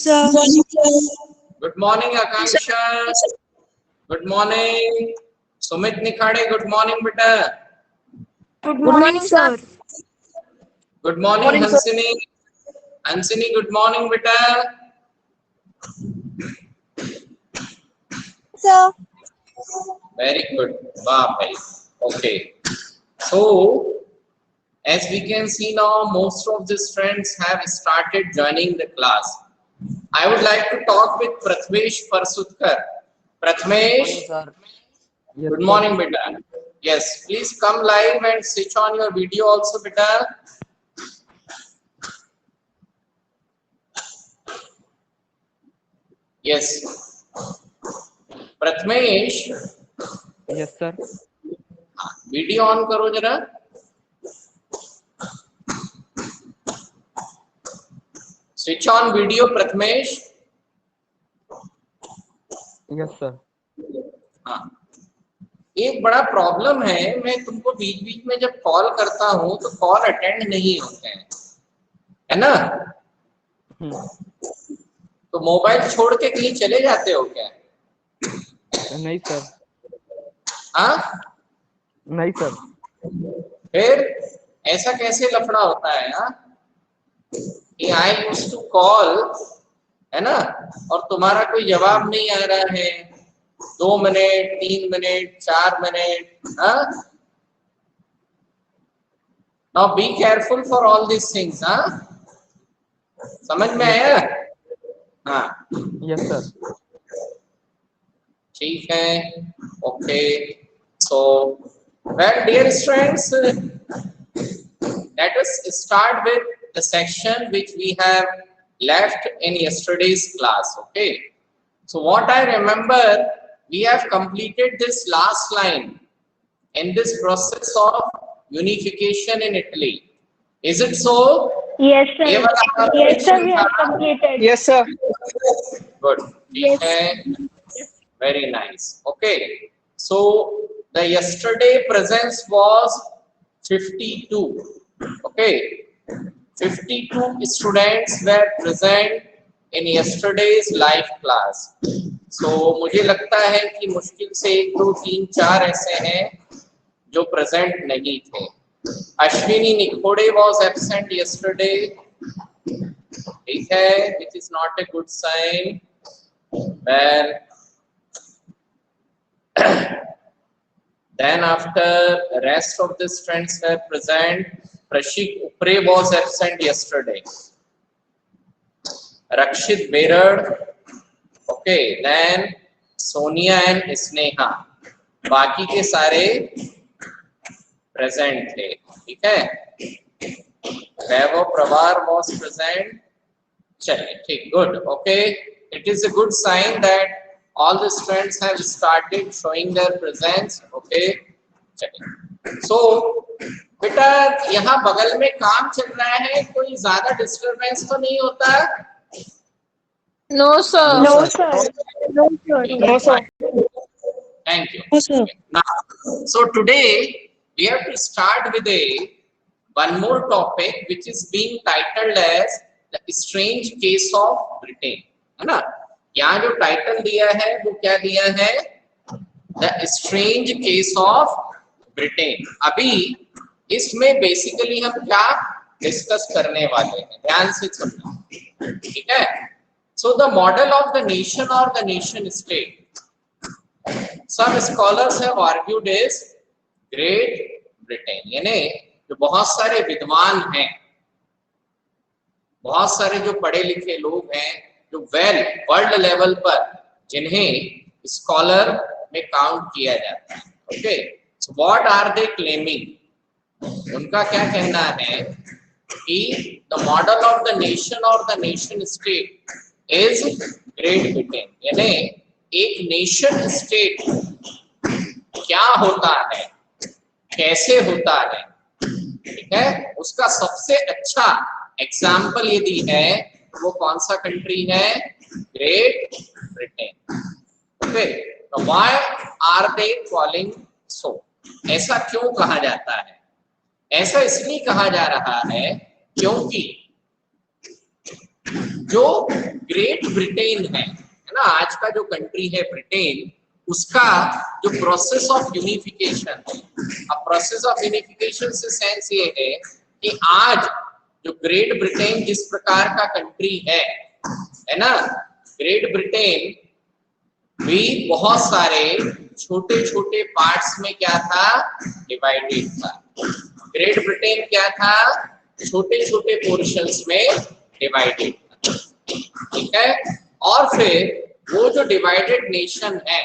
morning, sir. Good morning, Akansha. Good morning, Sumit Nikhade. Good morning, beta. Good morning, sir. Good morning, Hansini. Hansini, good morning, beta. Sir. Very good. Wow, bhai. Okay. So, as we can see now, most of these friends have started joining the class. I would like to talk with Prathmesh Parsutkar. Prathmesh, Yes, good sir. morning, beta. Yes, please come live and switch on your video also, beta. Yes. Prathmesh, Yes, sir. Video on करो जरा. Switch on video Prathamesh. Yes, sir. हाँ, एक बड़ा problem है, मैं तुमको बीच बीच में जब कॉल करता हूँ तो कॉल अटेंड नहीं होते हैं, है ना? तो मोबाइल छोड़ के कहीं चले जाते हो क्या? नहीं सर. हाँ, नहीं सर. फिर ऐसा कैसे लफड़ा होता है? हाँ, कि आई यूज्ड टू कॉल, है ना, और तुम्हारा कोई जवाब नहीं आ रहा है. 2 मिनट, 3 मिनट, 4 मिनट. हाँ, now be careful for all this things. हाँ, समझ में आया? हाँ, Yes, sir. ठीक है. Okay, so well dear students, let us start with the section which we have left in yesterday's class. Okay, so what I remember, we have completed this last line in this process of unification in Italy. Is it so? Yes, sir. ये वाला आपने Yes, sir. We सीखा? have completed. Yes, sir. Good. ठीक है. Very nice. Okay, so the yesterday presence was 52. Okay, 52 students were present in yesterday's live class. So मुझे लगता है कि मुश्किल से 1, 2, 3, 4 ऐसे हैं जो प्रेजेंट नहीं थे. Ashwini निखोड़े was absent yesterday. ठीक है, which is not a good sign. Well, then after rest of the friends were present, Prashik Upre was absent yesterday. Rakshit Berad, okay, then Sonia and Sneha. बाकी के सारे present थे. ठीक है, Vaibhav Pravar was present. चलिए, ठीक, good. Okay, it is a good sign that all the students have started showing their presence. Okay, चलिए. So बेटा, यहाँ बगल में काम चल रहा है, कोई ज्यादा डिस्टरबेंस तो नहीं होता? No, sir. No, sir. No, sir. No, sir. Thank you. No, sir. Now, so today we have to start with one more topic which is being titled as the strange case of Britain. है ना? यहाँ जो title दिया है वो क्या दिया है? The strange case of Britain. अभी इसमें बेसिकली हम क्या डिस्कस करने वाले हैं, ध्यान से सुनना. ठीक है? So the model of the nation or the nation state, some scholars have argued is Great Britain. यानी जो बहुत सारे विद्वान हैं, बहुत सारे जो पढ़े लिखे लोग हैं, जो वेल वर्ल्ड लेवल पर जिन्हें स्कॉलर में काउंट किया जाता है. Okay, so what are they claiming? उनका क्या कहना है कि the model of the nation और the nation state is Great Britain. यानी एक नेशन स्टेट क्या होता है, कैसे होता है, ठीक है, उसका सबसे अच्छा एग्जाम्पल यदि है वो कौन सा कंट्री है? Great Britain. ओके, तो व्हाई आर दे कॉलिंग सो? ऐसा क्यों कहा जाता है? ऐसा इसलिए कहा जा रहा है क्योंकि जो ग्रेट ब्रिटेन है ना, आज का जो कंट्री है ब्रिटेन, उसका जो प्रोसेस ऑफ यूनिफिकेशन है, अब प्रोसेस ऑफ यूनिफिकेशन से सेंस ये है कि आज जो ग्रेट ब्रिटेन जिस प्रकार का कंट्री है ना, ग्रेट ब्रिटेन भी बहुत सारे छोटे छोटे पार्ट्स में क्या था, डिवाइडेड था। ग्रेट ब्रिटेन क्या था, छोटे छोटे पोर्शंस में डिवाइडेड था, ठीक है। और फिर वो जो डिवाइडेड नेशन है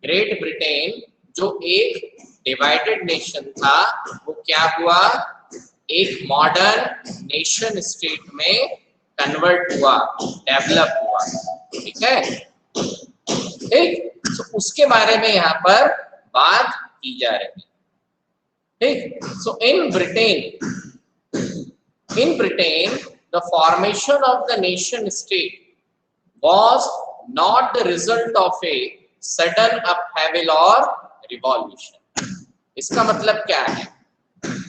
ग्रेट ब्रिटेन, जो एक डिवाइडेड नेशन था, वो क्या हुआ, एक मॉडर्न नेशन स्टेट में कन्वर्ट हुआ, डेवलप हुआ, ठीक है। ठीक, तो उसके बारे में यहाँ पर बात की जा रही है, ठीक। So in Britain the formation of the nation state was not the result of a sudden upheaval or revolution। इसका मतलब क्या है,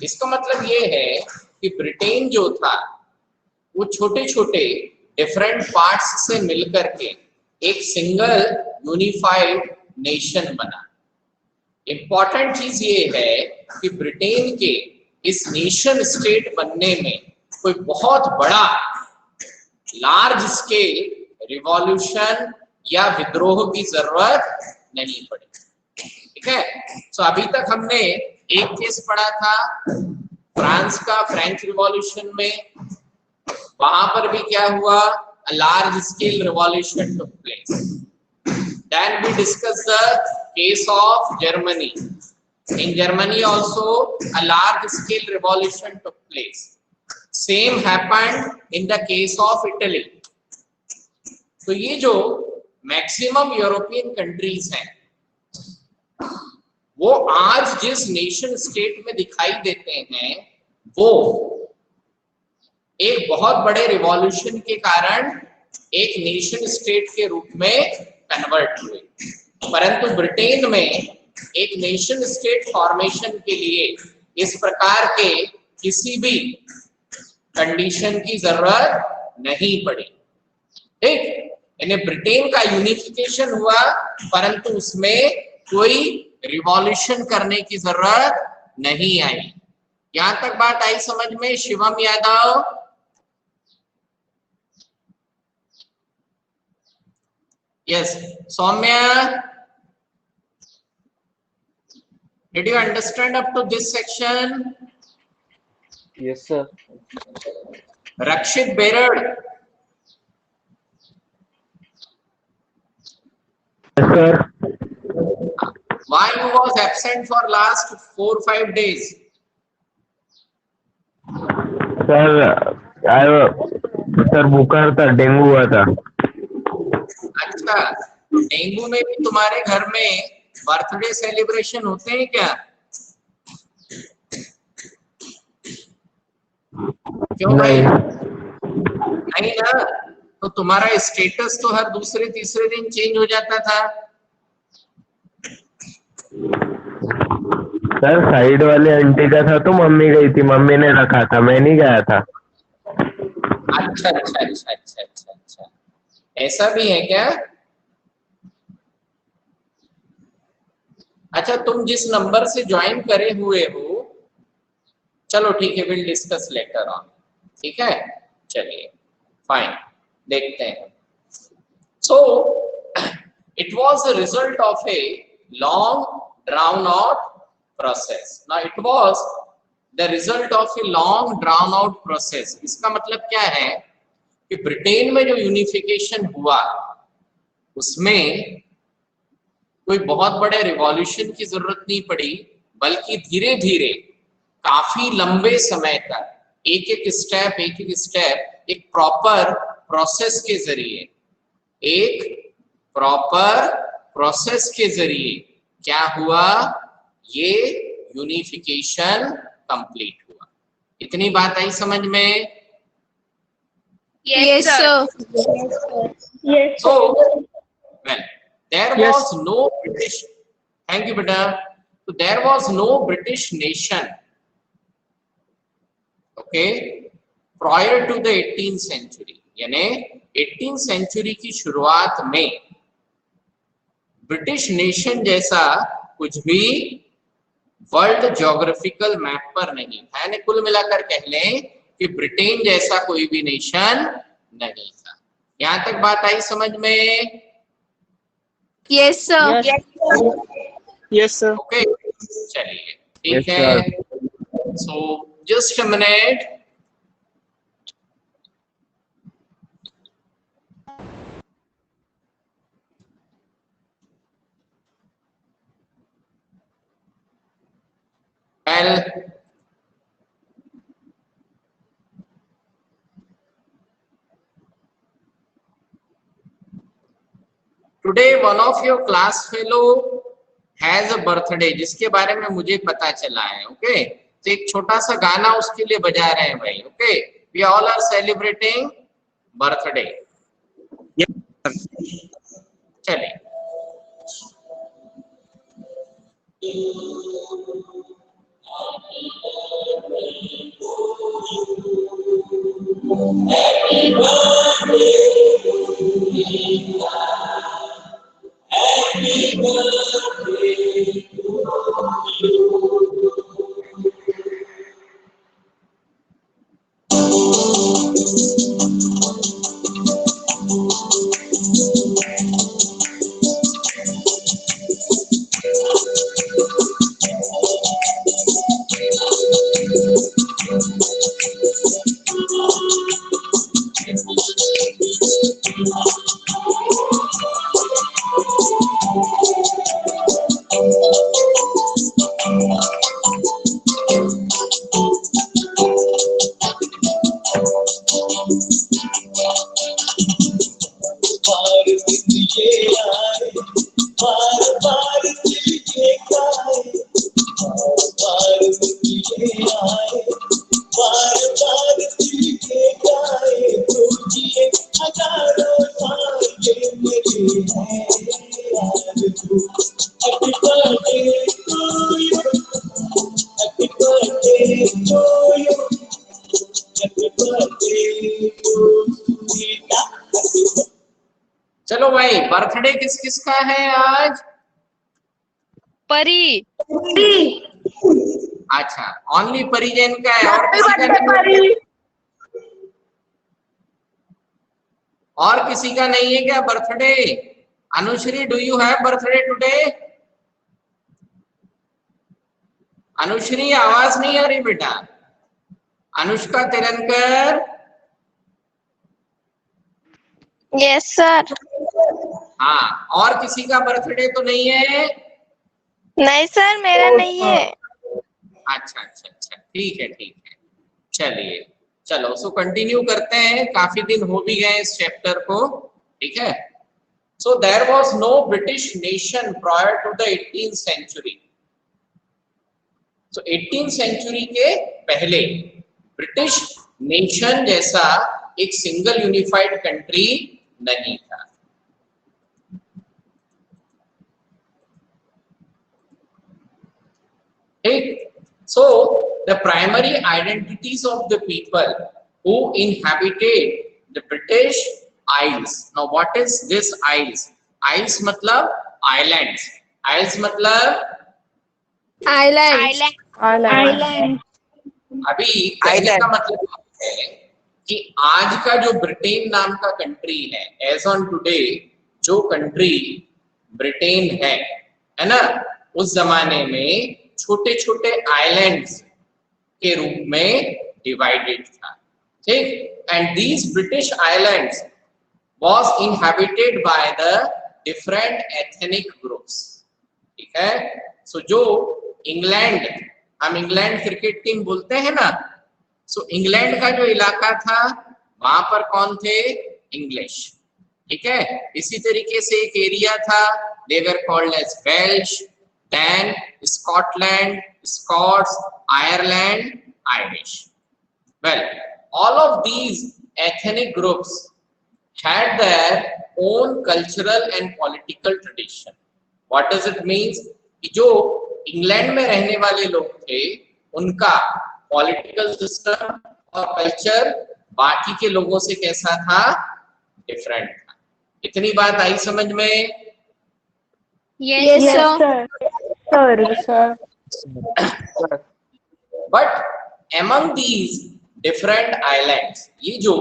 इसका मतलब ये है कि ब्रिटेन जो था वो छोटे छोटे डिफरेंट पार्ट्स से मिलकर के एक सिंगल यूनिफाइड नेशन बना। इंपॉर्टेंट चीज ये है कि ब्रिटेन के इस नेशन स्टेट बनने में कोई बहुत बड़ा लार्ज स्केल रिवॉल्यूशन या विद्रोह की जरूरत नहीं पड़ी, ठीक है। सो अभी तक हमने एक केस पढ़ा था फ्रांस का, फ्रेंच रिवॉल्यूशन में, वहां पर भी क्या हुआ, a large scale revolution took place। Then we discussed the case of Germany। In Germany also a large scale revolution took place। Same happened in the case of Italy। तो ये जो maximum European countries हैं, वो आज जिस nation state में दिखाई देते हैं, वो एक बहुत बड़े रिवॉल्यूशन के कारण एक नेशन स्टेट के रूप में कन्वर्ट हुए। परंतु ब्रिटेन में एक नेशन स्टेट फॉर्मेशन के लिए इस प्रकार के किसी भी कंडीशन की जरूरत नहीं पड़ी, ठीक। यानी ब्रिटेन का यूनिफिकेशन हुआ, परंतु उसमें कोई रिवॉल्यूशन करने की जरूरत नहीं आई। यहां तक बात आई समझ में, Shivam Yadav? Yes, Soumya, did you understand up to this section? Yes, sir. Rakshit Berad. Yes, sir. Why you was absent for last 4 or 5 days? Sir बुखार था, डेंगू हुआ था। अच्छा, तो डेंगू में भी तुम्हारे घर में बर्थडे सेलिब्रेशन होते हैं क्या? क्यों भाई? नहीं ना, तो तुम्हारा स्टेटस तो हर दूसरे तीसरे दिन चेंज हो जाता था। सर साइड वाले आंटी का था तो मम्मी गई थी, मम्मी ने रखा था, मैं नहीं गया था। अच्छा अच्छा अच्छा अच्छा अच्छा अच्छा, ऐसा भी है क्या? अच्छा, तुम जिस नंबर से ज्वाइन करे हुए हो, चलो ठीक है, विल डिस्कस लेटर ऑन, ठीक है। चलिए फाइन, देखते हैं। So it was the result of a long drown out process. Now it was the result of a long drown out process. इसका मतलब क्या है कि ब्रिटेन में जो यूनिफिकेशन हुआ, उसमें कोई बहुत बड़े रिवॉल्यूशन की जरूरत नहीं पड़ी, बल्कि धीरे धीरे काफी लंबे समय तक एक एक स्टेप एक प्रॉपर प्रोसेस के जरिए, एक प्रॉपर प्रोसेस के जरिए क्या हुआ, ये यूनिफिकेशन कंप्लीट हुआ। इतनी बात आई समझ में? Yes, sir. Yes, So, sir. well, there Yes. was no British. Thank you, beta. So there was no British nation, okay, prior to the 18th century. यानी 18वीं सेंचुरी की शुरुआत में ब्रिटिश नेशन जैसा कुछ भी वर्ल्ड ज्योग्राफिकल मैप पर नहीं था। यानी कुल मिलाकर कह लें कि ब्रिटेन जैसा कोई भी नेशन नहीं था। यहां तक बात आई समझ में? Yes, sir. Yes, sir. Okay, चलिए ठीक Yes, है। So just a minute. Well, today one of your class fellow has a birthday, जिसके बारे में मुझे पता चला है। ओके, तो एक छोटा सा गाना उसके लिए बजा रहे हैं भाई। Okay, we all are celebrating birthday। चलिए चलो भाई, बर्थडे किस किस का है आज? परी। अच्छा, ओनली परिजन का है और किसी का नहीं है? और किसी का नहीं है क्या birthday? Anushree, do you have birthday today? Anushree, आवाज नहीं आ रही बेटा। Anushka तिरनकर, Yes, sir. हाँ, और किसी का बर्थडे तो नहीं है? नहीं सर, मेरा नहीं है। अच्छा अच्छा अच्छा, ठीक है ठीक है। चलिए चलो, सो कंटिन्यू करते हैं, काफी दिन हो भी गए इस चैप्टर को। ठीक है। So there was no British nation prior to the 18th century. सो 18th सेंचुरी के पहले ब्रिटिश नेशन जैसा एक सिंगल यूनिफाइड कंट्री नहीं था। So the primary identities of the people who inhabited the British Isles. Now what is this Isles? Isles मतलब islands. Isles मतलब Island. अभी कहने का मतलब है कि आज का जो ब्रिटेन नाम का कंट्री है, एज ऑन टुडे जो कंट्री ब्रिटेन है ना, उस जमाने में छोटे छोटे आइलैंड्स के रूप में डिवाइडेड था। ठीक, and these British islands was inhabited by the different ethnic groups. ठीक है। सो जो इंग्लैंड, हम इंग्लैंड क्रिकेट टीम बोलते हैं ना, सो इंग्लैंड का जो इलाका था वहां पर कौन थे? इंग्लिश। ठीक है। इसी तरीके से एक एरिया था, they were called as Welsh, Dane, Scotland, Scots, Ireland, Irish. Well, all of these ethnic groups had their own cultural and political tradition. What does it means? कि जो इंग्लैंड में रहने वाले लोग थे, उनका पॉलिटिकल सिस्टम और कल्चर बाकी के लोगों से कैसा था, डिफरेंट था। इतनी बात आई समझ में? Yes, sir. Sir but among these different islands, ये जो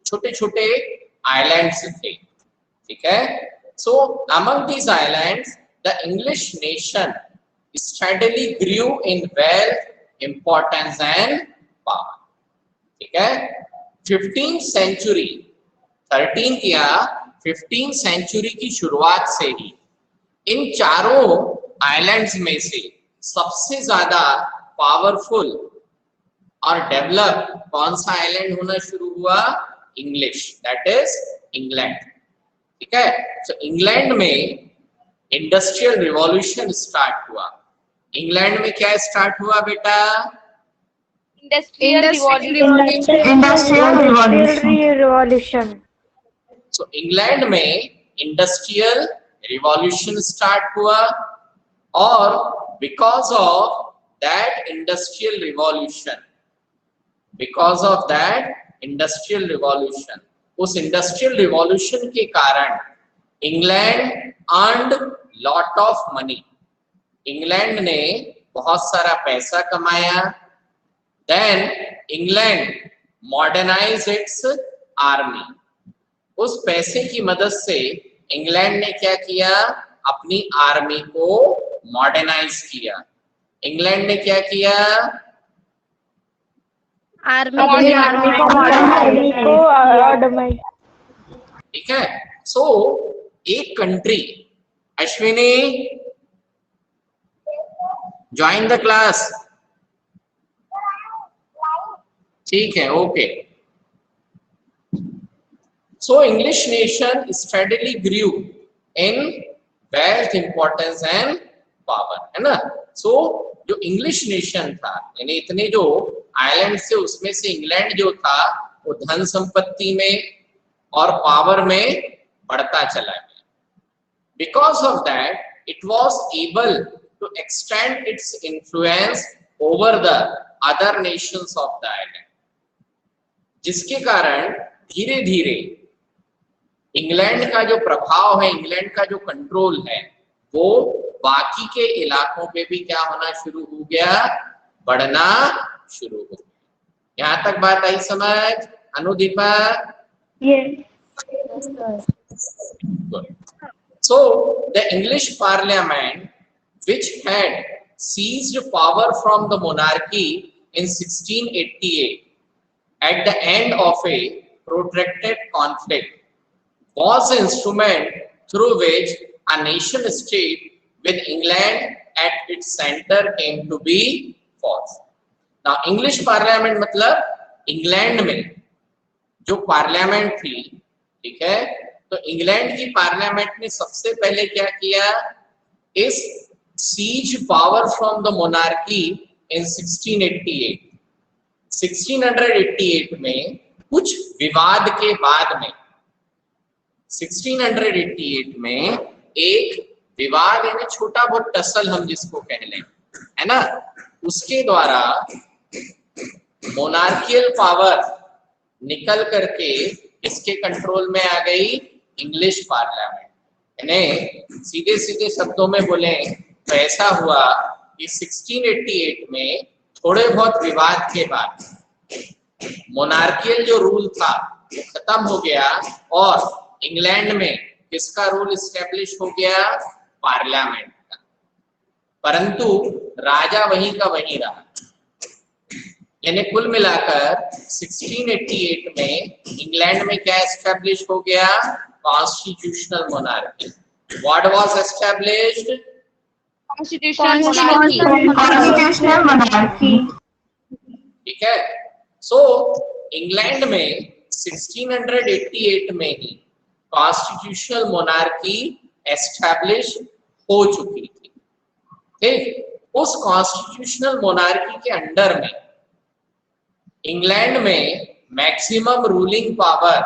छोटे छोटे आइलैंड्स थे, ठीक है, so among these islands the English nation steadily grew in wealth, importance and power, ठीक है। 15th century 13th या 15th सेंचुरी की शुरुआत से ही इन चारों आइलैंड्स में से सबसे ज्यादा पावरफुल और डेवलप कौन सा आइलैंड होना शुरू हुआ, इंग्लिश, दैट इज इंग्लैंड, ठीक है। तो इंग्लैंड में इंडस्ट्रियल रिवॉल्यूशन स्टार्ट हुआ। इंग्लैंड में क्या स्टार्ट हुआ बेटा? Industrial revolution. तो इंग्लैंड में इंडस्ट्रियल रिवॉल्यूशन स्टार्ट हुआ और because of that industrial revolution, उस इंडस्ट्रियल रिवॉल्यूशन के कारण England earned lot of money, England ने बहुत सारा पैसा कमाया। Then England modernize its army, उस पैसे की मदद से इंग्लैंड ने क्या किया, अपनी आर्मी को मॉडर्नाइज किया। इंग्लैंड ने क्या किया, आर्मी को ठीक है। सो एक country, Ashwini join the class, ठीक है, okay. So English nation steadily grew in wealth, importance and power, है ना। सो जो इंग्लिश नेशन था, यानी इतने जो आइलैंड से उसमें से इंग्लैंड जो था वो धन संपत्ति में और पावर में बढ़ता चला गया। Because of that it was able to extend its influence over the other nations of the island, जिसके कारण धीरे धीरे इंग्लैंड का जो प्रभाव है, इंग्लैंड का जो कंट्रोल है, वो बाकी के इलाकों पे भी क्या होना शुरू हो गया, बढ़ना शुरू हो गया। यहाँ तक बात आई समझ, अनुदीपा? So the English Parliament, which had seized power from the monarchy in 1688 at the end of a protracted conflict, was the instrument through which a nation state with England at its center came to be formed. Now English Parliament मतलब England में जो parliament थी, ठीक है, तो England की parliament ने सबसे पहले क्या किया, इस seize power from the monarchy in 1688 में कुछ विवाद के बाद में 1688 में एक विवाद, यानी छोटा बहुत टसल हम जिसको कह लें, है ना, उसके द्वारा मोनार्कियल पावर निकल करके इसके कंट्रोल में आ गई इंग्लिश पार्लियामेंट। यानी सीधे सीधे शब्दों में बोले तो ऐसा हुआ कि 1688 में थोड़े बहुत विवाद के बाद मोनार्कियल जो रूल था वो खत्म हो गया और इंग्लैंड में किसका रूल एस्टेब्लिश हो गया, पार्लियामेंट का। परंतु राजा वहीं का वहीं रहा। यानी कुल मिलाकर 1688 में इंग्लैंड में क्या एस्टेब्लिश हो गया, constitutional monarchy. What was established, constitutional monarchy. ठीक है। सो इंग्लैंड में 1688 में ही कॉन्स्टिट्यूशनल मोनार्की एस्टैब्लिश हो चुकी थी। ठीक, उस कॉन्स्टिट्यूशनल मोनार्की के अंडर में इंग्लैंड में मैक्सिमम रूलिंग पावर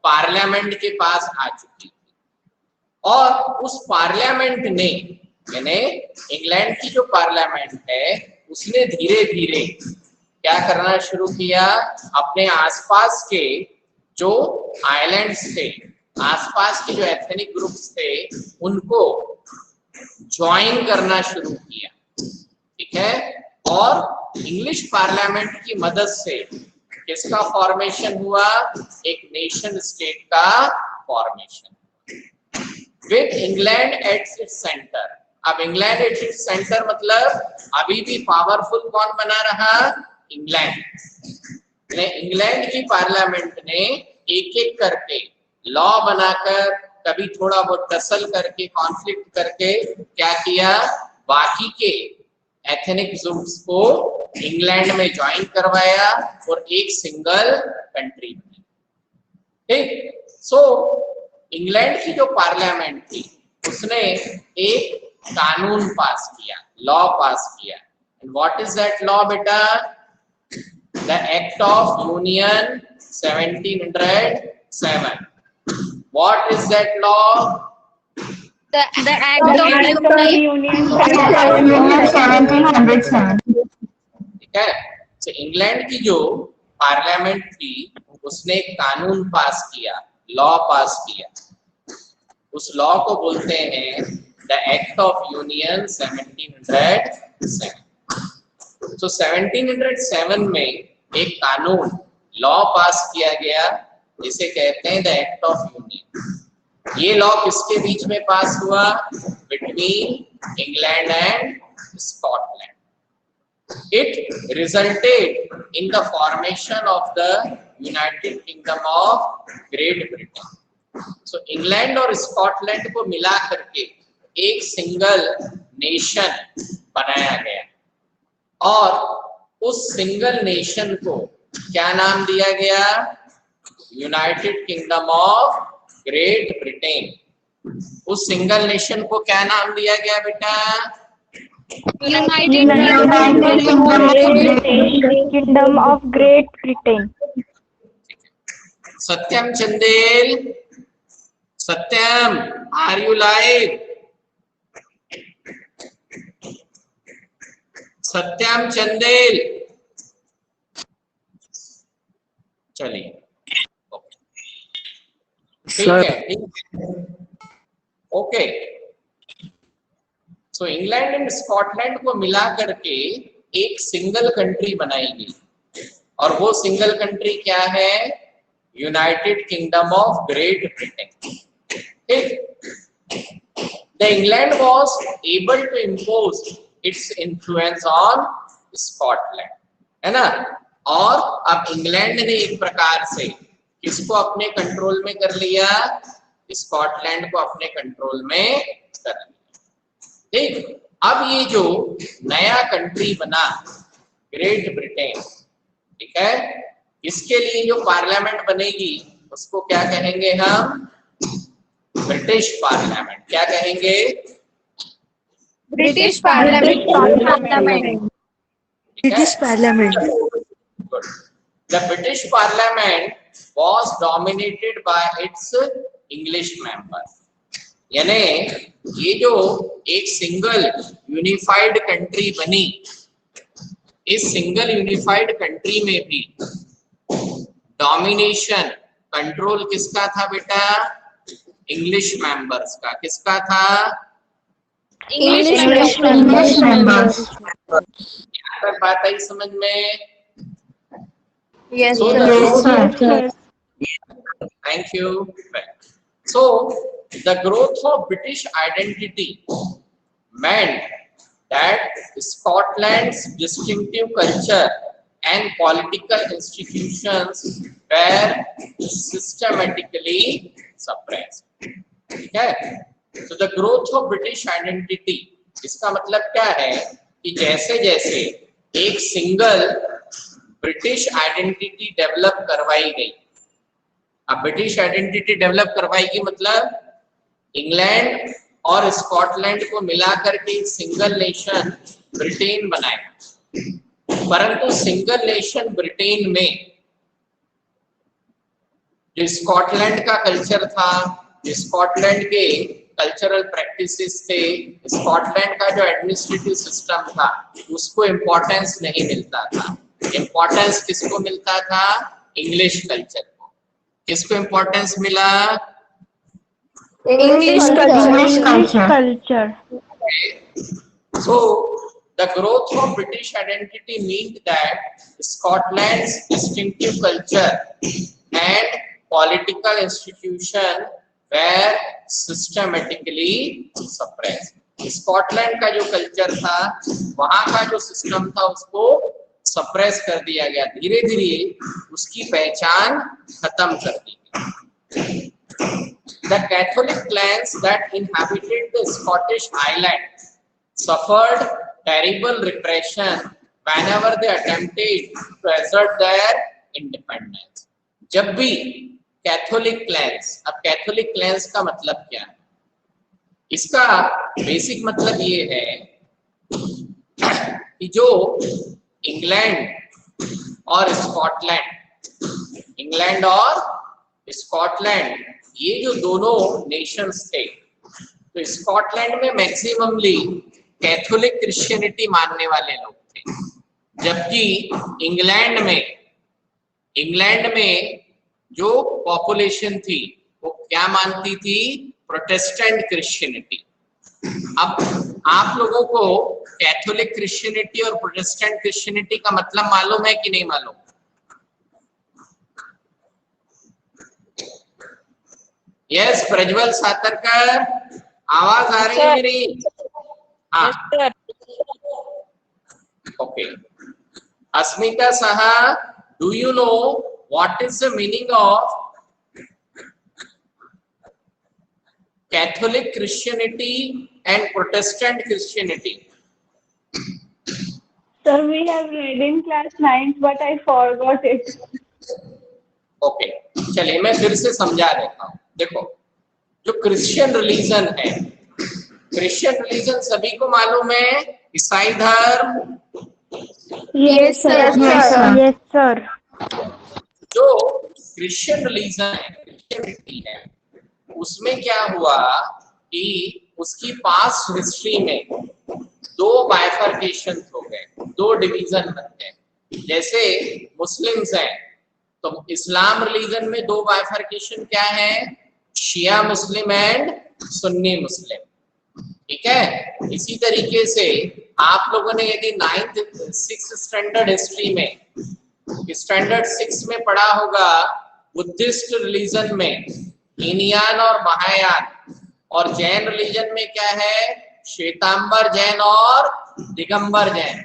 पार्लियामेंट के पास आ चुकी थी और उस पार्लियामेंट ने, यानी इंग्लैंड की जो पार्लियामेंट है, उसने धीरे धीरे क्या करना शुरू किया, अपने आसपास के जो आइलैंड्स थे, आसपास के जो एथनिक ग्रुप्स थे, उनको ज्वाइन करना शुरू किया, ठीक है। और इंग्लिश पार्लियामेंट की मदद से किसका फॉर्मेशन हुआ, एक नेशन स्टेट का formation with England at its centre. अब इंग्लैंड एट इट्स सेंटर मतलब अभी भी पावरफुल कौन बना रहा, इंग्लैंड। इंग्लैंड की पार्लियामेंट ने एक एक करके लॉ बनाकर, कभी थोड़ा बहुत टसल करके, कॉन्फ्लिक्ट करके क्या किया, बाकी के एथनिक ग्रुप्स को इंग्लैंड में ज्वाइन करवाया और एक सिंगल कंट्री बनी, ठीक। सो इंग्लैंड की जो पार्लियामेंट थी उसने एक कानून पास किया, लॉ पास किया। And what is that law बेटा, the Act of Union 1707। What is that law? The Act of Union. 1707. ठीक है। तो इंग्लैंड की जो पार्लियामेंट थी उसने एक कानून पास किया, लॉ पास किया। उस लॉ को बोलते हैं द एक्ट ऑफ यूनियन 1707। तो 1707 में एक कानून, लॉ पास किया गया जिसे कहते हैं द एक्ट ऑफ यूनियन। ये लॉ किसके बीच में पास हुआ, between England and Scotland. It resulted in the formation of the United Kingdom of Great Britain. So England और स्कॉटलैंड को मिला करके एक सिंगल नेशन बनाया गया और उस सिंगल नेशन को क्या नाम दिया गया, United Kingdom of Great Britain. उस सिंगल नेशन को क्या नाम दिया गया बेटा, Kingdom of Great Britain. Satyam Chandel, Satyam are you live, Satyam Chandel, चलिए ठीक है, okay. So England and Scotland को मिला करके एक सिंगल कंट्री बनाई गई और वो सिंगल कंट्री क्या है, United Kingdom of Great Britain, ठीक। The England was able to impose its influence on Scotland, है ना। और अब इंग्लैंड ने एक प्रकार से किसको अपने कंट्रोल में कर लिया, स्कॉटलैंड को अपने कंट्रोल में कर लिया, ठीक। अब ये जो नया कंट्री बना ग्रेट ब्रिटेन, ठीक है, इसके लिए जो पार्लियामेंट बनेगी उसको क्या कहेंगे हम, ब्रिटिश पार्लियामेंट। क्या कहेंगे, British Parliament. British Parliament. Good. The British Parliament was dominated by its English members. यानी ये जो एक सिंगल यूनिफाइड कंट्री बनी, इस सिंगल यूनिफाइड कंट्री में भी डोमिनेशन, कंट्रोल किसका था बेटा, इंग्लिश मेंबर्स का। किसका था, English members. यहाँ तक बात आई समझ में? Yes, So sir. Thank you. So the growth of British identity meant that Scotland's distinctive culture and political institutions were systematically suppressed. ठीक है? So the growth of British identity, इसका मतलब क्या है कि जैसे जैसे एक सिंगल ब्रिटिश आइडेंटिटी डेवलप करवाई गई। अब ब्रिटिश आइडेंटिटी डेवलप करवाएगी मतलब इंग्लैंड और स्कॉटलैंड को मिलाकर के सिंगल नेशन ब्रिटेन बनाएगा। परंतु सिंगल नेशन ब्रिटेन में जो स्कॉटलैंड का कल्चर था, जो स्कॉटलैंड के कल्चरल प्रैक्टिसेस थे, स्कॉटलैंड का जो एडमिनिस्ट्रेटिव सिस्टम था, उसको इम्पोर्टेंस नहीं मिलता था। इम्पोर्टेंस किसको मिलता था? इंग्लिश कल्चर को। किसको इम्पोर्टेंस मिला? English culture. So the growth of British identity meant that Scotland's distinctive culture and political institution were systematically suppressed. Scotland का जो कल्चर था, वहां का जो सिस्टम था, उसको सप्रेस कर दिया गया, धीरे धीरे उसकी पहचान खत्म कर दी गई। The Catholic clans that inhabited the Scottish Highlands suffered terrible repression whenever they attempted to assert their independence. जब भी कैथोलिक क्लैंस, अब कैथोलिक क्लैंस का मतलब क्या है? इसका बेसिक मतलब ये है कि जो इंग्लैंड और स्कॉटलैंड ये जो दोनों नेशंस थे, तो स्कॉटलैंड में मैक्सिममली कैथोलिक क्रिश्चियनिटी मानने वाले लोग थे, जबकि इंग्लैंड में जो पॉपुलेशन थी वो क्या मानती थी? Protestant Christianity. अब आप लोगों को कैथोलिक क्रिश्चियनिटी और प्रोटेस्टेंट क्रिश्चियनिटी का मतलब मालूम है कि नहीं मालूम? यस, प्रज्वल सातरकर, आवाज आ रही है मेरी? हाँ, okay. Asmita Saha, do you know what is the meaning of Catholic Christianity and Protestant Christianity? Sir, we have read in class 9th, but I forgot it. Okay, चलिए मैं फिर से समझा देता हूँ। देखो, जो क्रिश्चियन रिलीजन है, क्रिश्चियन रिलीजन सभी को मालूम है, ईसाई धर्म। Yes, sir. Yes, sir. जो क्रिश्चियन रिलीजन है, क्रिश्चियनिटी है, उसमें क्या हुआ कि उसकी पास्ट हिस्ट्री में दो बाइफर्केशन हो गए, दो डिवीजन बनते हैं। जैसे मुस्लिम्स हैं, तो इस्लाम रिलीजन में दो बाइफर्केशन क्या है? शिया मुस्लिम एंड सुन्नी मुस्लिम। ठीक है, इसी तरीके से आप लोगों ने यदि 6th स्टैंडर्ड हिस्ट्री में, स्टैंडर्ड 6 में पढ़ा होगा, बुद्धिस्ट रिलीजन में हीनयान और महायान, और जैन रिलीजन में क्या है? श्वेतांबर जैन और दिगंबर जैन।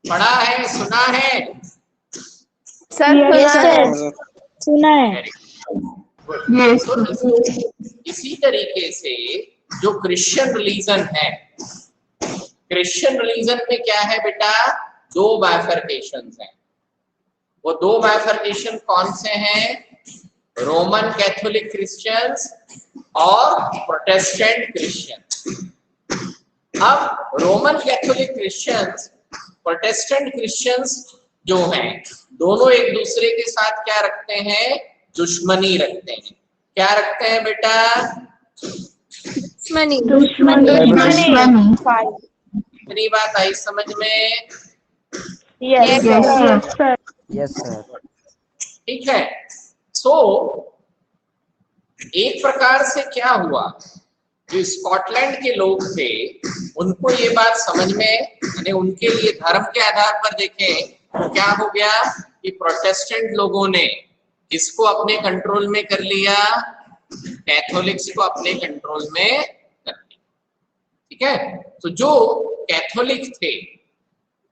पढ़ा है, सुना है? सर, सुना है। इसी तरीके से जो क्रिश्चियन रिलीजन है, क्रिश्चियन रिलीजन में क्या है बेटा? दो बाइफर्केशंस हैं। वो दो बाइफर्केशन कौन से हैं? रोमन कैथोलिक क्रिश्चियंस और प्रोटेस्टेंट क्रिश्चियंस। अब Roman Catholic Christians, Protestant Christians जो हैं, दोनों एक दूसरे के साथ क्या रखते हैं? दुश्मनी रखते हैं। क्या रखते हैं बेटा? दुश्मनी। इतनी बात आई समझ में? Yes, sir. Yes, sir. ठीक है। सो एक प्रकार से क्या हुआ, जो स्कॉटलैंड के लोग थे उनको ये बात समझ में, यानी उनके लिए धर्म के आधार पर देखें तो क्या हो गया कि प्रोटेस्टेंट लोगों ने किसको अपने कंट्रोल में कर लिया? कैथोलिक्स को अपने कंट्रोल में कर लिया। ठीक है, तो जो कैथोलिक थे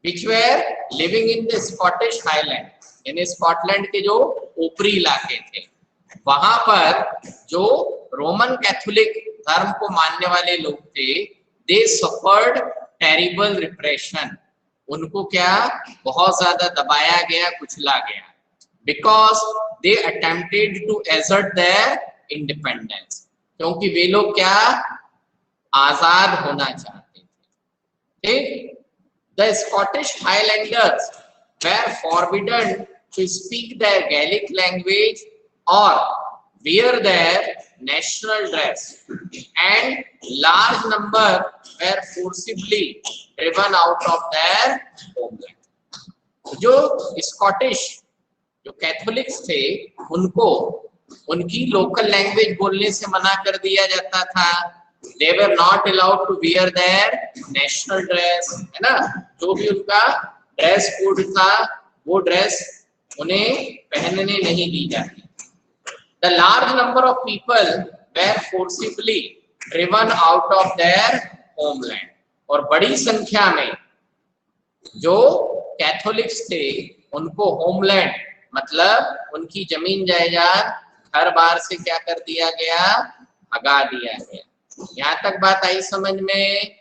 which were living in the Scottish Highland, यानी स्कॉटलैंड के जो ऊपरी इलाके थे, वहां पर जो रोमन कैथोलिक धर्म को मानने वाले लोग थे, दे सफर्ड टेरिबल रिप्रेशन। उनको क्या? बहुत ज्यादा दबाया गया, कुचला गया, because they attempted to assert their independence, क्योंकि वे लोग क्या? आजाद होना चाहते थे। ठीक, the Scottish Highlanders were forbidden to speak their Gaelic language or wear their national dress, and large number were forcibly driven out of their homeland. जो Scottish जो कैथोलिक्स थे उनको उनकी लोकल लैंग्वेज बोलने से मना कर दिया जाता था। They were not allowed to wear their national dress, है ना, जो भी उनका ड्रेस कोड था वो ड्रेस उन्हें पहनने नहीं दी जाती। The large number of people were forcibly driven out of their homeland, और बड़ी संख्या में जो कैथोलिक्स थे उनको होमलैंड मतलब उनकी जमीन जायदाद हर बार से क्या कर दिया गया, भगा दिया गया। यहाँ तक बात आई समझ में?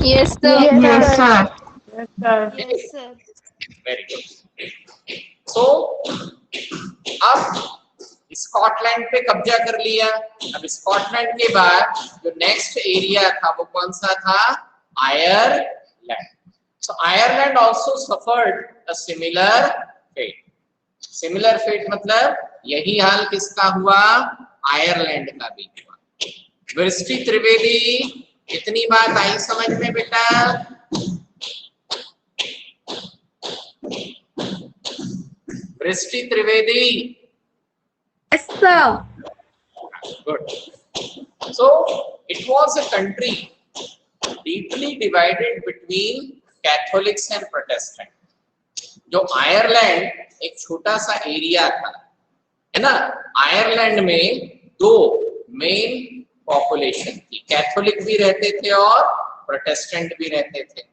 Yes, sir. Yes, sir. Yes, sir. Yes, sir. Very good. So अब स्कॉटलैंड पे कब्जा कर लिया। अब स्कॉटलैंड के बाद जो नेक्स्ट एरिया था वो कौन सा था, Ireland. So Ireland also suffered a similar fate. Similar fate मतलब यही हाल किसका हुआ, आयरलैंड का भी हुआ। वृष्टि त्रिवेदी, इतनी बात आई समझ में बेटा? वृष्टि Trivedi, Yes, sir. good. So it was a country deeply divided between Catholics and Protestant. जो आयरलैंड एक छोटा सा एरिया था, है ना, आयरलैंड में दो मेन पॉपुलेशन थी, कैथोलिक भी रहते थे और प्रोटेस्टेंट भी रहते थे।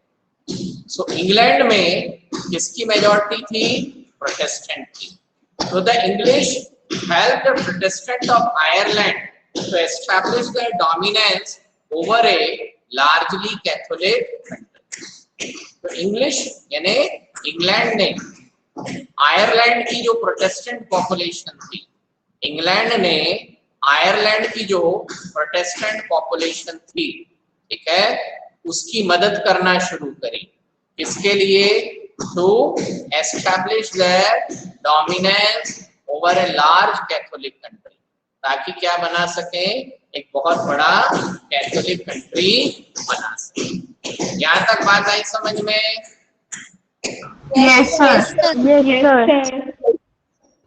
सो इंग्लैंड में किसकी मेजॉरिटी थी, प्रोटेस्टेंट की। So the English helped the Protestant of Ireland to establish their dominance over a largely Catholic country. तो इंग्लिश यानी इंग्लैंड ने आयरलैंड की जो प्रोटेस्टेंट पॉपुलेशन थी, इंग्लैंड ने आयरलैंड की जो प्रोटेस्टेंट पॉपुलेशन थी, ठीक है, उसकी मदद करना शुरू करी। किसके लिए, to establish their dominance over a large Catholic country, ताकि क्या बना सके, एक बहुत बड़ा कैथोलिक कंट्री बना सके। यहाँ तक बात आई समझ में? Yes, sir. Yes, sir.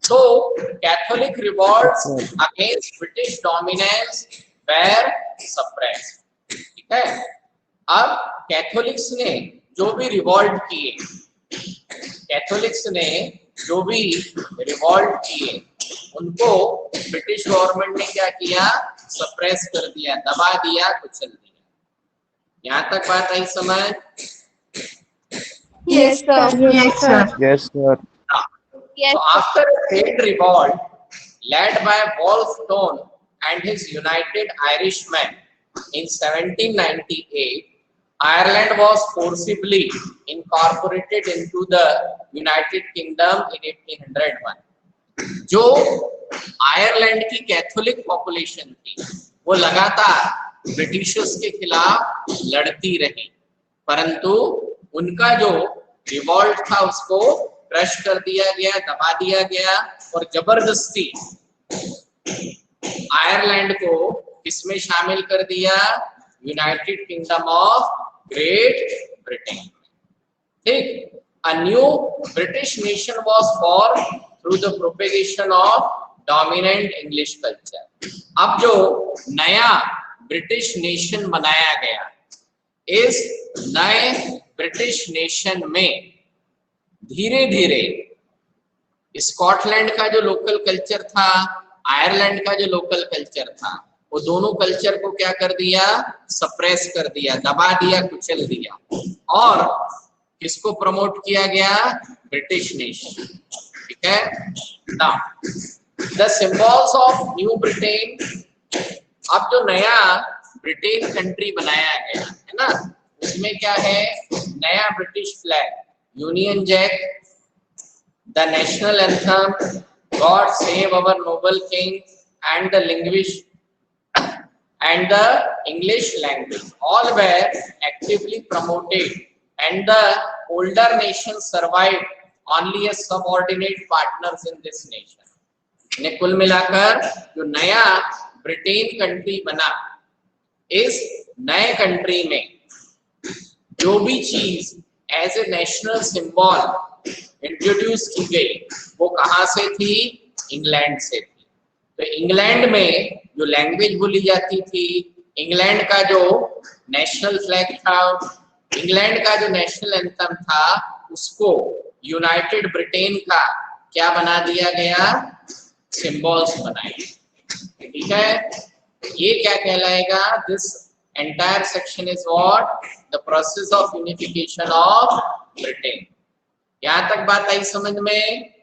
So Catholic revolts against British dominance were suppressed, ठीक है। अब कैथोलिक्स ने जो भी रिवॉल्ट किए, कैथोलिक्स ने जो भी रिवॉल्ट किए उनको ब्रिटिश गवर्नमेंट ने क्या किया, सप्रेस कर दिया, दबा दिया, कुचल दिया। यहाँ तक बात आई समझ? Yes, sir. Yes, sir. Yes, sir. Yes. So after a great revolt led by Wolfe and his United Irishmen in 1798, Ireland was forcibly incorporated into the United Kingdom in 1801. जो आयरलैंड की कैथोलिक पॉपुलेशन थी वो लगातार Britishers के खिलाफ लड़ती रही, परंतु उनका जो रिवॉल्ट था उसको क्रश कर दिया गया, दबा दिया गया, और जबरदस्ती आयरलैंड को किसमें शामिल कर दिया, United Kingdom of Great Britain. ठीक, a new British nation was formed through the propagation of dominant English culture. अब जो नया ब्रिटिश नेशन बनाया गया, इस नए ब्रिटिश नेशन में धीरे धीरे स्कॉटलैंड का जो लोकल कल्चर था, आयरलैंड का जो लोकल कल्चर था, वो दोनों कल्चर को क्या कर दिया, सप्रेस कर दिया, दबा दिया, कुचल दिया, और किसको प्रमोट किया गया, ब्रिटिश नेशन। ठीक है। Now the symbols of new Britain, अब जो नया ब्रिटेन कंट्री बनाया गया है ना, उसमें क्या है, नया British flag, Union Jack, the national anthem, God save our noble king, and the English and the English language, all were actively promoted, and the older nations survived only as subordinate partners in this nation. ने कुल मिलाकर जो नया Britain country बना, इस नए country में जो भी चीज as a national symbol introduce की गई वो कहाँ से थी? इंग्लैंड से थी। तो इंग्लैंड में जो लैंग्वेज बोली जाती थी, इंग्लैंड का जो नेशनल फ्लैग था, इंग्लैंड का जो नेशनल एंथम था, उसको यूनाइटेड ब्रिटेन का क्या बना दिया गया? सिंबल्स बनाए। ठीक है, ये क्या कहलाएगा? This entire section is what? The process of unification of Britain. यहां तक बात आई समझ में?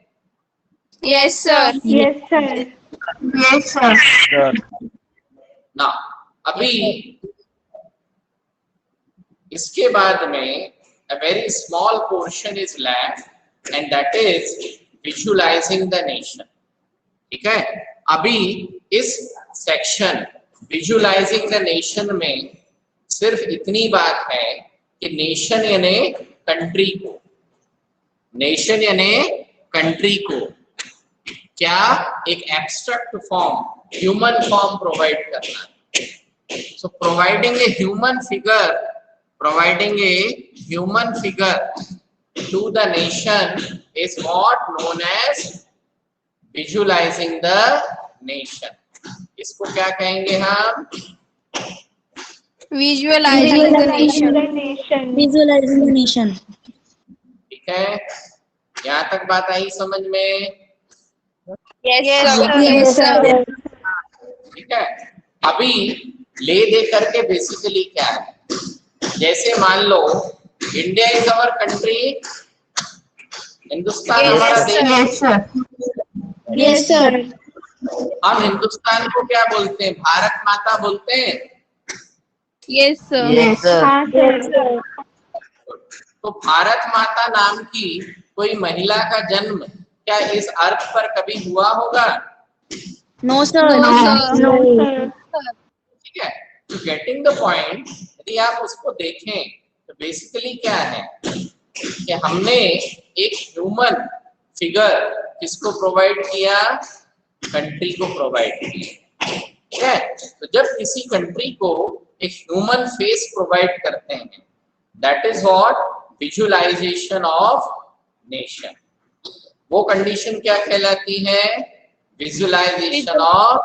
Yes, sir. Yes, sir. Yes, sir. ना अभी इसके बाद में a very small portion is left and that is visualizing the nation। ठीक है, अभी इस सेक्शन विजुअलाइजिंग द नेशन में सिर्फ इतनी बात है कि नेशन यानी कंट्री को, नेशन यानी कंट्री को क्या एक abstract form, human form provide करना। So providing a human figure, providing a human figure to the nation is what known as visualizing the nation। इसको क्या कहेंगे हम? Visualizing the nation. The nation. Visualizing the nation. ठीक है, यहाँ तक बात आई समझ में? Yes, sir. Yes, sir. ठीक है, अभी ले दे करके बेसिकली क्या है? जैसे मान लो India is our country, Hindustan हमारा देश। Yes, sir. Yes, sir. हम हिंदुस्तान को क्या बोलते हैं? भारत माता बोलते हैं। Yes, sir. Yes, sir. हाँ, sir. तो भारत माता नाम की कोई महिला का जन्म क्या इस अर्थ पर कभी हुआ होगा? No, sir. No, sir. No, sir. ठीक है, तो गेटिंग द पॉइंट, यदि आप उसको देखें तो बेसिकली क्या है कि हमने एक ह्यूमन फिगर किसको प्रोवाइड किया? कंट्री को प्रोवाइड किया। ठीक है, तो जब किसी कंट्री को एक ह्यूमन फेस प्रोवाइड करते हैं, that is what visualization of nation. वो कंडीशन क्या कहलाती है? Visualization of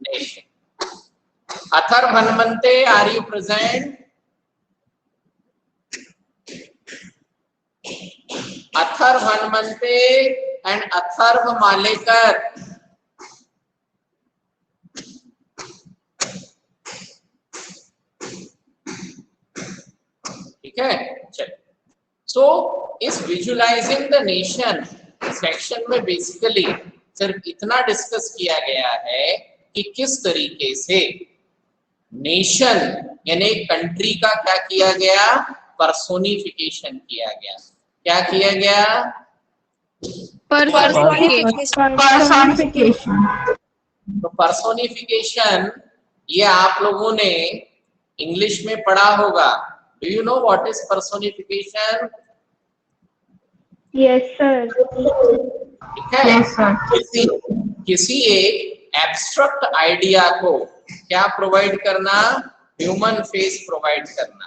nation. Atharva Hanumante, are you present? Atharva Hanumante and Atharva Malekar. ठीक है, चलिए। सो इस विजुअलाइजिंग द नेशन सेक्शन में बेसिकली सिर्फ इतना डिस्कस किया गया है कि किस तरीके से नेशन यानी कंट्री का क्या किया गया? पर्सोनिफिकेशन किया गया। क्या किया गया? Personification. तो पर्सोनिफिकेशन ये आप लोगों ने इंग्लिश में पढ़ा होगा। Do you know what is personification? Yes, sir. ठीक है, Yes, sir. किसी एक एब्स्ट्रैक्ट आइडिया को क्या प्रोवाइड करना? ह्यूमन फेस प्रोवाइड करना।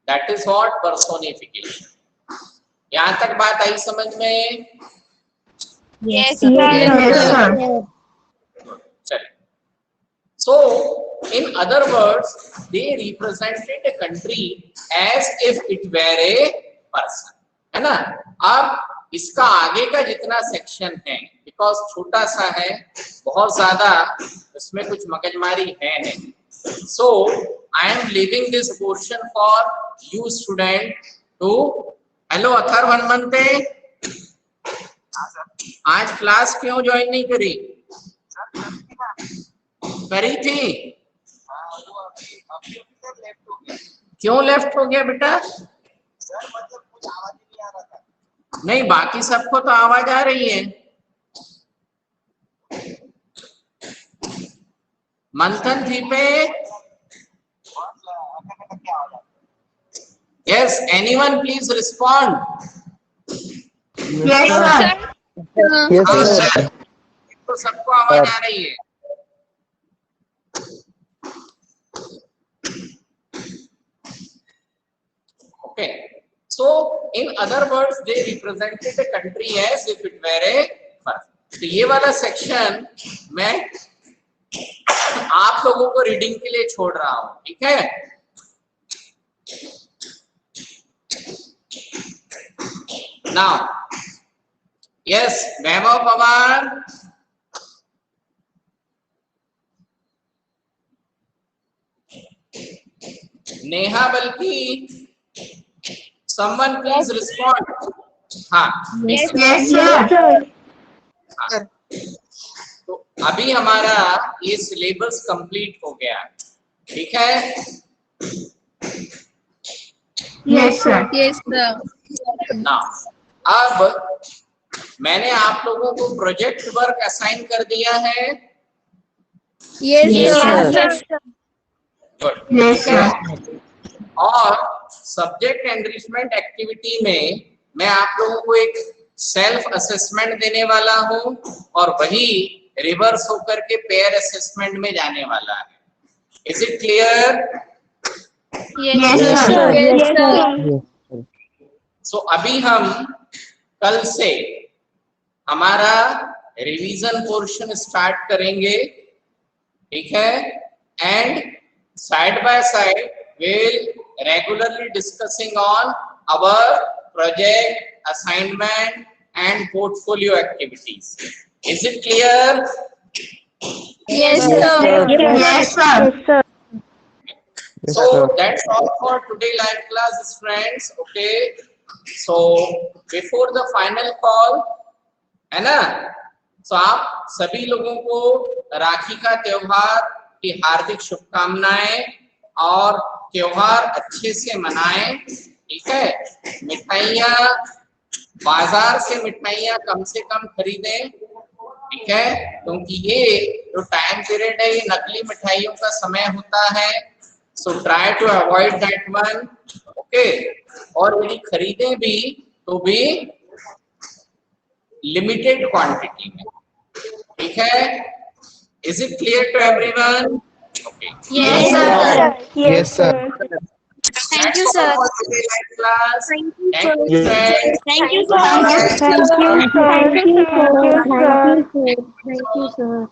That is what personification. यहां तक बात आई समझ में? Yes, sir. sir. Yes, sir. चलिए। So, in other words, they represented a country as if it were a person, है ना? अब इसका आगे का जितना सेक्शन है, बिकॉज छोटा सा है, बहुत ज्यादा उसमें कुछ मगजमारी है नहीं। So, I am leaving this portion for you student to hello Atharva Hanumante, आज क्लास क्यों ज्वाइन नहीं करी? करी थी, क्यों लेफ्ट हो गया बेटा? नहीं, बाकी सबको तो आवाज आ रही है। मंथन थी पे? Yes, anyone please respond. Yes, sir. Yes, sir. तो सबको आवाज आ रही है। Okay, So in other words, they represented a country as if it were a first. तो ये वाला सेक्शन मैं आप लोगों को रीडिंग के लिए छोड़ रहा हूं, ठीक है? Now, yes, Vaibhav Pawar. Neha बल्कि someone please respond. हाँ, Yes, sir. तो अभी हमारा ये सिलेबस कंप्लीट हो गया, ठीक है? Yes, sir. Yes, sir. ना अब मैंने आप लोगों को प्रोजेक्ट वर्क असाइन कर दिया है। Yes, Yes, sir. sir. Good. Yes, sir. और सब्जेक्ट एनरिचमेंट एक्टिविटी में मैं आप लोगों को एक सेल्फ असेसमेंट देने वाला हूं और वही रिवर्स होकर के पेयर असेसमेंट में जाने वाला है। Is it clear? Yes, Yes, sir. sir. Yes, Yes, sir. sir. सो अभी हम कल से हमारा रिवीजन पोर्शन स्टार्ट करेंगे, ठीक है? And side by side we'll regularly discussing on our project, assignment and portfolio activities. Is it clear? Yes, sir. Yes, sir. So that's all for today live class, friends. Okay. So before the final call, है ना? So आप सभी लोगों को राखी का त्योहार की हार्दिक शुभकामनाएं और त्योहार अच्छे से मनाएं, ठीक है? मिठाइयाँ बाजार से मिठाइयाँ कम से कम खरीदें, ठीक है? क्योंकि ये जो टाइम पीरियड है ये नकली मिठाइयों का समय होता है। So try to avoid that one, okay? और यदि खरीदें भी तो भी लिमिटेड क्वांटिटी में, ठीक है? Is it clear to everyone? Okay. Yes, sir. Yes, sir. Thank you, sir. Class. Thank you, Thank you, friends. Thank you, sir. Thank you, sir. Thank you, sir. Thank you, sir. Thank you, sir.